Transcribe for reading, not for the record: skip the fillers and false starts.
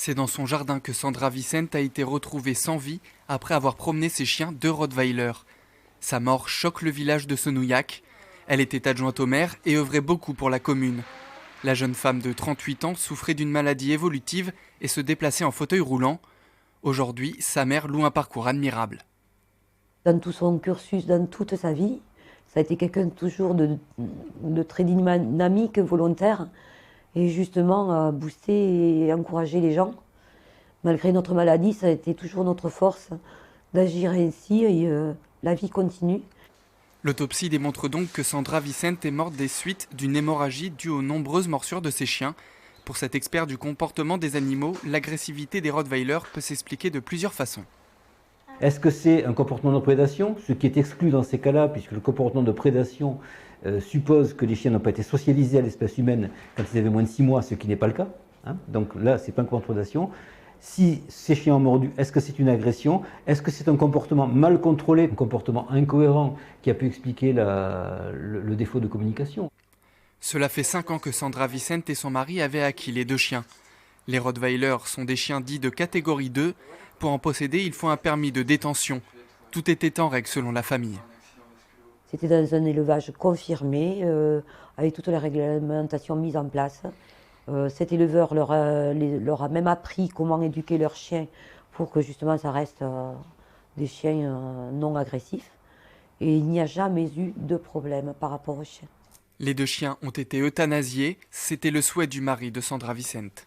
C'est dans son jardin que Sandra Vicente a été retrouvée sans vie après avoir promené ses chiens deux Rottweiler. Sa mort choque le village de Senouillac. Elle était adjointe au maire et œuvrait beaucoup pour la commune. La jeune femme de 38 ans souffrait d'une maladie évolutive et se déplaçait en fauteuil roulant. Aujourd'hui, sa mère loue un parcours admirable. Dans tout son cursus, dans toute sa vie, ça a été quelqu'un toujours de très dynamique, volontaire, et justement booster et encourager les gens. Malgré notre maladie, ça a été toujours notre force d'agir ainsi et la vie continue. L'autopsie démontre donc que Sandra Vicente est morte des suites d'une hémorragie due aux nombreuses morsures de ses chiens. Pour cet expert du comportement des animaux, l'agressivité des Rottweiler peut s'expliquer de plusieurs façons. Est-ce que c'est un comportement de prédation, ce qui est exclu dans ces cas-là, puisque le comportement de prédation suppose que les chiens n'ont pas été socialisés à l'espèce humaine quand ils avaient moins de 6 mois, ce qui n'est pas le cas. Donc là, ce n'est pas un comportement de prédation. Si ces chiens ont mordu, est-ce que c'est une agression? Est-ce que c'est un comportement mal contrôlé, un comportement incohérent qui a pu expliquer le défaut de communication? Cela fait 5 ans que Sandra Vicente et son mari avaient acquis les deux chiens. Les Rottweiler sont des chiens dits de catégorie 2. Pour en posséder, il faut un permis de détention. Tout était en règle selon la famille. C'était dans un élevage confirmé, avec toutes les réglementations mises en place. Cet éleveur leur a même appris comment éduquer leurs chiens pour que justement ça reste des chiens non agressifs. Et il n'y a jamais eu de problème par rapport aux chiens. Les deux chiens ont été euthanasiés. C'était le souhait du mari de Sandra Vicente.